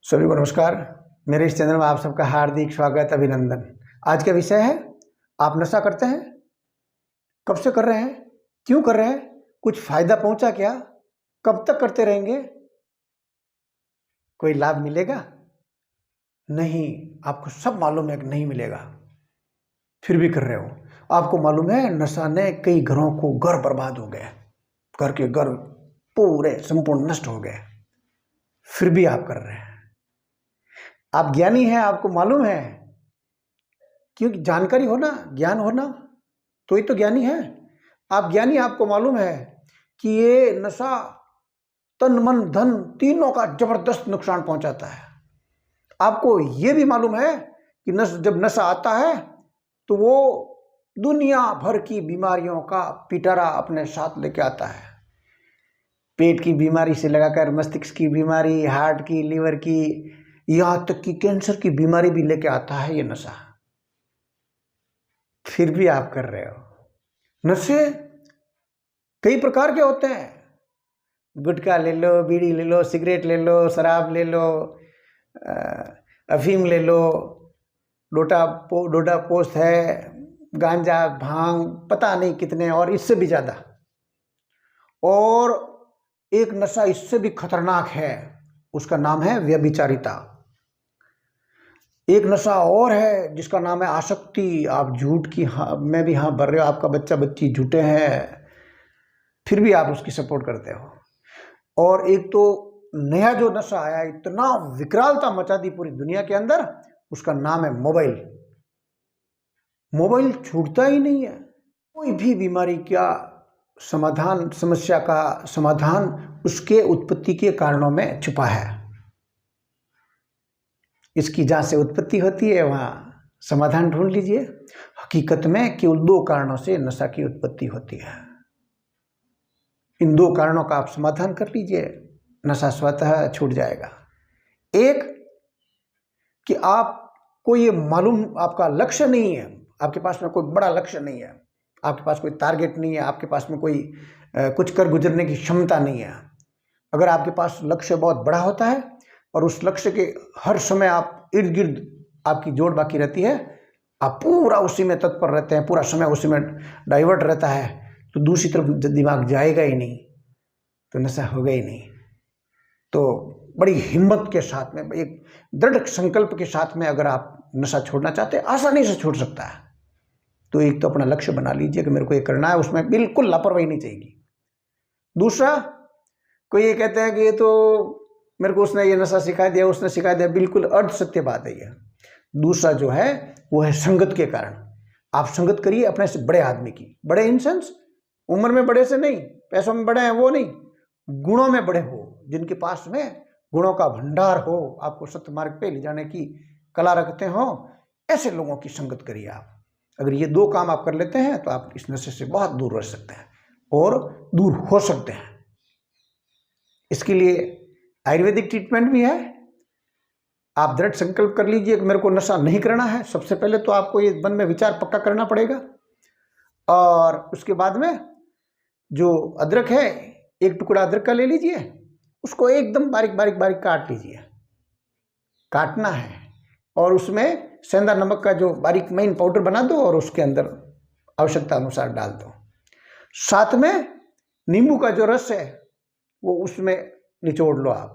सभी को नमस्कार। मेरे इस चैनल में आप सबका हार्दिक स्वागत, अभिनंदन। आज का विषय है, आप नशा करते हैं? कब से कर रहे हैं? क्यों कर रहे हैं? कुछ फायदा पहुंचा क्या? कब तक करते रहेंगे? कोई लाभ मिलेगा? नहीं, आपको सब मालूम है कि नहीं मिलेगा, फिर भी कर रहे हो। आपको मालूम है नशा ने कई घरों को घर बर्बाद हो गए, घर के घर पूरे संपूर्ण नष्ट हो गए, फिर भी आप कर रहे हैं। आप ज्ञानी हैं, आपको मालूम है, क्योंकि जानकारी होना, ज्ञान होना तो ही तो ज्ञानी है। आप ज्ञानी, आपको मालूम है कि ये नशा तन मन धन तीनों का जबरदस्त नुकसान पहुंचाता है। आपको ये भी मालूम है कि जब नशा आता है तो वो दुनिया भर की बीमारियों का पिटारा अपने साथ लेके आता है। पेट की बीमारी से लगाकर मस्तिष्क की बीमारी, हार्ट की, लीवर की, यहां तक कि कैंसर की बीमारी भी लेके आता है ये नशा। फिर भी आप कर रहे हो। नशे कई प्रकार के होते हैं। गुटखा ले लो, बीड़ी ले लो, सिगरेट ले लो, शराब ले लो, अफीम ले लो, डोडा पोस्त है, गांजा, भांग, पता नहीं कितने, और इससे भी ज़्यादा। और एक नशा इससे भी खतरनाक है, उसका नाम है व्यभिचारिता। एक नशा और है जिसका नाम है आसक्ति। आप झूठ की में भी हाँ भर रहे हो, आपका बच्चा बच्ची झूठे हैं, फिर भी आप उसकी सपोर्ट करते हो। और एक तो नया जो नशा आया, इतना विकरालता मचा दी पूरी दुनिया के अंदर, उसका नाम है मोबाइल। मोबाइल छूटता ही नहीं है। कोई भी बीमारी का समाधान, समस्या का समाधान उसके उत्पत्ति के कारणों में छुपा है। इसकी जहाँ से उत्पत्ति होती है वहाँ समाधान ढूंढ लीजिए। हकीकत में केवल दो कारणों से नशा की उत्पत्ति होती है। इन दो कारणों का आप समाधान कर लीजिए, नशा स्वतः छूट जाएगा। एक कि आपको ये मालूम, आपका लक्ष्य नहीं है, आपके पास में कोई बड़ा लक्ष्य नहीं है, आपके पास कोई टारगेट नहीं है, आपके पास में कोई कुछ कर गुजरने की क्षमता नहीं है। अगर आपके पास लक्ष्य बहुत बड़ा होता है और उस लक्ष्य के हर समय आप इर्द गिर्द आपकी जोड़ बाकी रहती है, आप पूरा उसी में तत्पर रहते हैं, पूरा समय उसी में डाइवर्ट रहता है, तो दूसरी तरफ दिमाग जाएगा ही नहीं, तो नशा होगा ही नहीं। तो बड़ी हिम्मत के साथ में, एक दृढ़ संकल्प के साथ में अगर आप नशा छोड़ना चाहते हैं, आसानी से छोड़ सकता है। तो एक तो अपना लक्ष्य बना लीजिए कि मेरे को ये करना है, उसमें बिल्कुल लापरवाही नहीं चाहिए। दूसरा, कोई ये कहते हैं कि ये तो मेरे को उसने ये नशा सिखा दिया, उसने सिखा दिया, बिल्कुल अर्ध सत्य बात है ये। दूसरा जो है वो है संगत के कारण। आप संगत करिए अपने से बड़े आदमी की। बड़े इन सेंस उम्र में बड़े से नहीं, पैसों में बड़े हैं वो नहीं, गुणों में बड़े हो, जिनके पास में गुणों का भंडार हो, आपको सत्य मार्ग पे ले जाने की कला रखते हो, ऐसे लोगों की संगत करिए आप। अगर ये दो काम आप कर लेते हैं तो आप इस नशे से बहुत दूर रह सकते हैं और दूर हो सकते हैं। इसके लिए आयुर्वेदिक ट्रीटमेंट भी है। आप दृढ़ संकल्प कर लीजिए कि मेरे को नशा नहीं करना है। सबसे पहले तो आपको ये मन में विचार पक्का करना पड़ेगा, और उसके बाद में जो अदरक है, एक टुकड़ा अदरक का ले लीजिए, उसको एकदम बारीक बारीक बारीक काट लीजिए, काटना है, और उसमें सेंधा नमक का जो बारीक महीन पाउडर बना दो और उसके अंदर आवश्यकता अनुसार डाल दो। साथ में नींबू का जो रस है वो उसमें निचोड़ लो आप,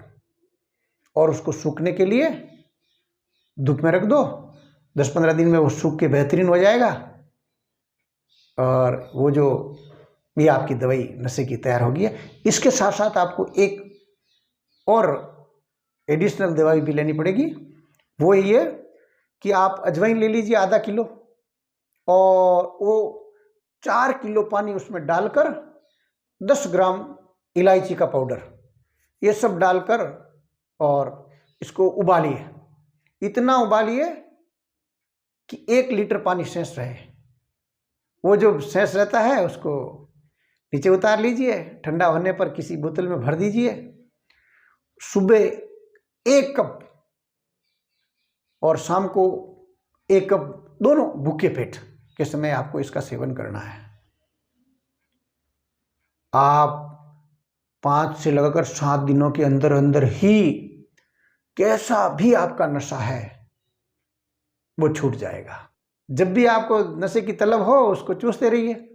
और उसको सूखने के लिए धूप में रख दो। 10-15 दिन में वो सूख के बेहतरीन हो जाएगा, और वो जो ये आपकी दवाई नशे की तैयार होगी। इसके साथ साथ आपको एक और एडिशनल दवाई भी लेनी पड़ेगी। वो ये कि आप अजवाइन ले लीजिए आधा किलो, और वो 4 किलो पानी उसमें डालकर 10 ग्राम इलायची का पाउडर, ये सब डालकर और इसको उबालिए। इतना उबालिए कि 1 लीटर पानी शेष रहे। वो जो शेष रहता है उसको नीचे उतार लीजिए, ठंडा होने पर किसी बोतल में भर दीजिए। सुबह 1 कप और शाम को 1 कप, दोनों भूखे पेट के समय आपको इसका सेवन करना है। आप 5 से लगाकर 7 दिनों के अंदर अंदर ही कैसा भी आपका नशा है वो छूट जाएगा। जब भी आपको नशे की तलब हो उसको चूसते रहिए।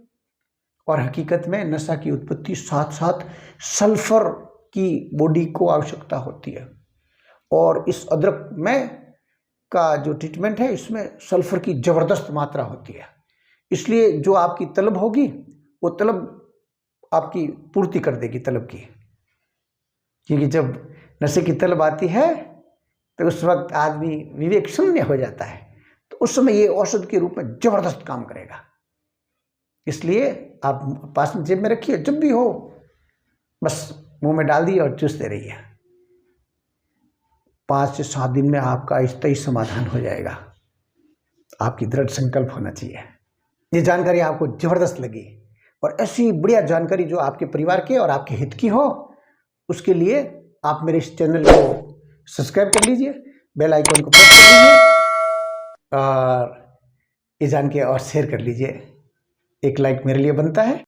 और हकीकत में नशा की उत्पत्ति साथ साथ सल्फर की बॉडी को आवश्यकता होती है, और इस अदरक में का जो ट्रीटमेंट है इसमें सल्फर की ज़बरदस्त मात्रा होती है। इसलिए जो आपकी तलब होगी वो तलब आपकी पूर्ति कर देगी तलब की, क्योंकि जब नशे की तलब आती है तो उस वक्त आदमी विवेक शून्य हो जाता है, तो उस समय ये औषध के रूप में ज़बरदस्त काम करेगा। इसलिए आप पास में जेब में रखिए, जब भी हो बस मुंह में डाल दिए और चूसते रहिए। 5 से 7 दिन में आपका स्थायी समाधान हो जाएगा। आपकी दृढ़ संकल्प होना चाहिए। ये जानकारी आपको ज़बरदस्त लगी, और ऐसी बढ़िया जानकारी जो आपके परिवार के और आपके हित की हो, उसके लिए आप मेरे इस चैनल को सब्सक्राइब कर लीजिए, बेल आइकन को प्रेस कर लीजिए, और ये जान के और शेयर कर लीजिए। एक लाइक मेरे लिए बनता है।